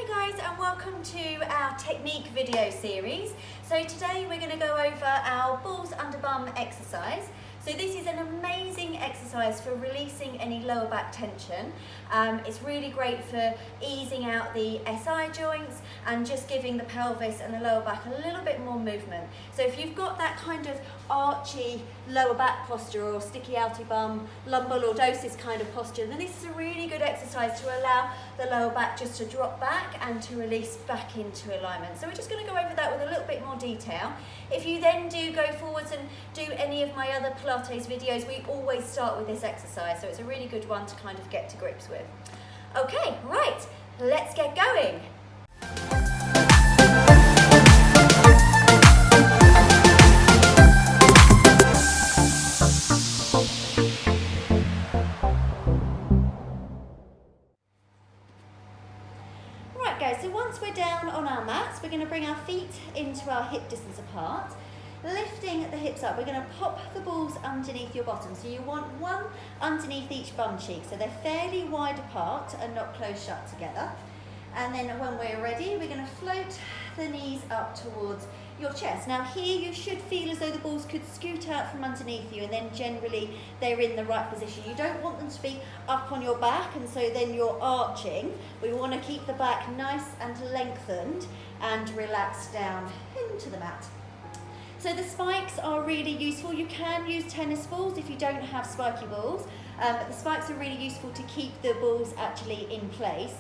Hi guys, and welcome to our technique video series. So today we're going to go over our balls under bum exercise. So this is an amazing exercise for releasing any lower back tension. It's really great for easing out the SI joints and just giving the pelvis and the lower back a little bit more movement. So if you've got that kind of archy lower back posture or sticky outy bum, lumbar lordosis kind of posture, then this is a really good exercise to allow the lower back just to drop back and to release back into alignment. So we're just going to go over that with a little bit more detail. If you then do go forwards and do any of my other Pilates videos, we always start with this exercise, so it's a really good one to kind of get to grips with. Okay, right, let's get going. Right guys, so once we're down on our mats, we're going to bring our feet into our hip distance apart. Lifting the hips up, we're going to pop the balls underneath your bottom. So you want one underneath each bum cheek, so they're fairly wide apart and not close shut together. And then when we're ready, we're going to float the knees up towards your chest. Now here you should feel as though the balls could scoot out from underneath you, and then generally they're in the right position. You don't want them to be up on your back and so then you're arching. We want to keep the back nice and lengthened and relaxed down into the mat. So the spikes are really useful. You can use tennis balls if you don't have spiky balls, but the spikes are really useful to keep the balls actually in place.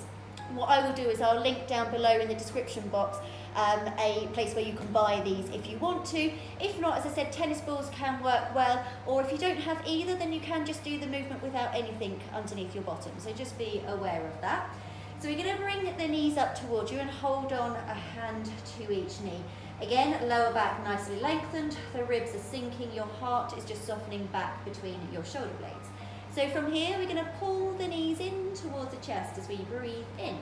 What I will do is I'll link down below in the description box a place where you can buy these if you want to. If not, as I said, tennis balls can work well, or if you don't have either, then you can just do the movement without anything underneath your bottom. So just be aware of that. So we're going to bring the knees up towards you and hold on a hand to each knee. Again, lower back nicely lengthened, the ribs are sinking, your heart is just softening back between your shoulder blades. So from here, we're going to pull the knees in towards the chest as we breathe in.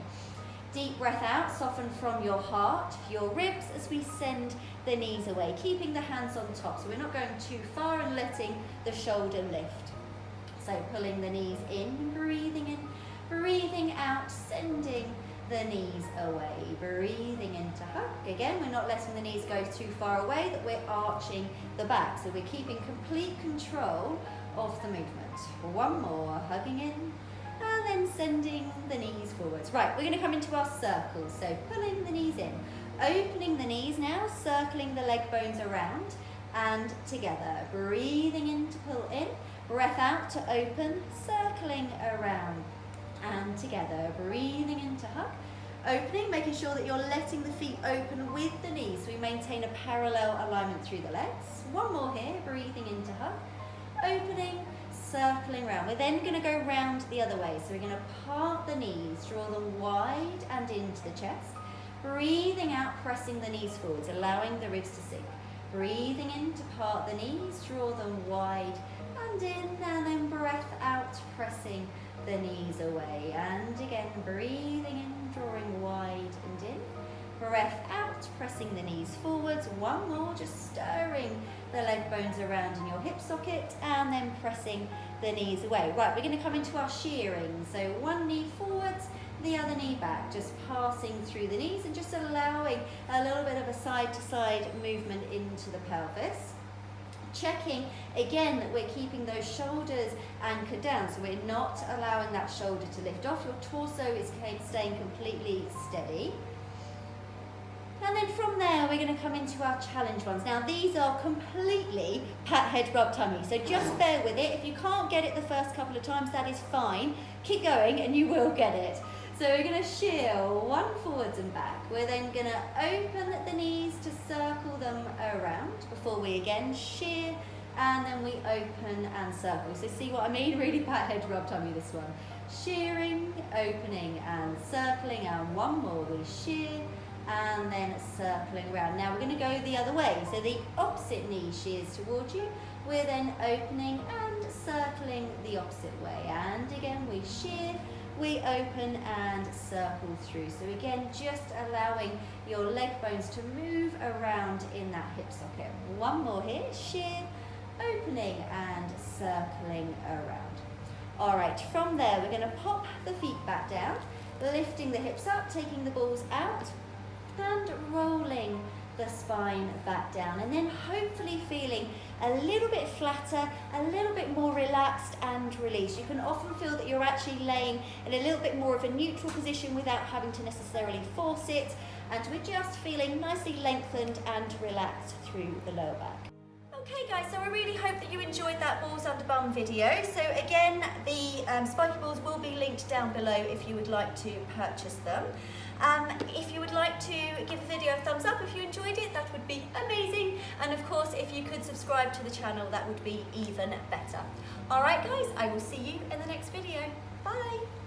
Deep breath out, soften from your heart, your ribs as we send the knees away, keeping the hands on top. So we're not going too far and letting the shoulder lift. So pulling the knees in, breathing out, sending the knees away, breathing into hug. Again, we're not letting the knees go too far away, that we're arching the back. So we're keeping complete control of the movement. One more, hugging in, and then sending the knees forwards. Right, we're going to come into our circles. So pulling the knees in, opening the knees now, circling the leg bones around and together. Breathing in to pull in, breath out to open, circling around and together. Breathing in to hug, opening, making sure that you're letting the feet open with the knees so we maintain a parallel alignment through the legs. One more here, breathing in to hug, opening, circling around. We're then going to go round the other way. So we're going to part the knees, draw them wide and into the chest. Breathing out, pressing the knees forwards, allowing the ribs to sink. Breathing in to part the knees, draw them wide and in, and then breath out, pressing the knees away. And again, breathing in, drawing wide and in. Breath out, pressing the knees forwards. One more, just stirring the leg bones around in your hip socket and then pressing the knees away. Right, we're going to come into our shearing. So one knee forwards, the other knee back, just passing through the knees and just allowing a little bit of a side-to-side movement into the pelvis. Checking again that we're keeping those shoulders anchored down, so we're not allowing that shoulder to lift off. Your torso is staying completely steady. And then from there, we're going to come into our challenge ones. Now, these are completely pat, head, rub, tummy. So just bear with it. If you can't get it the first couple of times, that is fine. Keep going and you will get it. So we're going to shear one forwards and back. We're then going to open the knees to circle them around before we again shear, and then we open and circle. So see what I mean? Really pat, head, rub, tummy, this one. Shearing, opening and circling, and one more. We shear and then circling around. Now we're going to go the other way. So the opposite knee shears towards you. We're then opening and circling the opposite way. And again, we shear, we open and circle through. So again, just allowing your leg bones to move around in that hip socket. One more here, shear, opening and circling around. All right, from there, we're going to pop the feet back down, lifting the hips up, taking the balls out, and rolling the spine back down, and then hopefully feeling a little bit flatter, a little bit more relaxed and released. You can often feel that you're actually laying in a little bit more of a neutral position without having to necessarily force it, and we're just feeling nicely lengthened and relaxed through the lower back. Okay guys, so I really hope that you enjoyed that balls under bum video. So again, the spiky balls will be linked down below if you would like to purchase them. If you would like to give the video a thumbs up if you enjoyed it, that would be amazing. And of course, if you could subscribe to the channel, that would be even better. Alright guys, I will see you in the next video. Bye!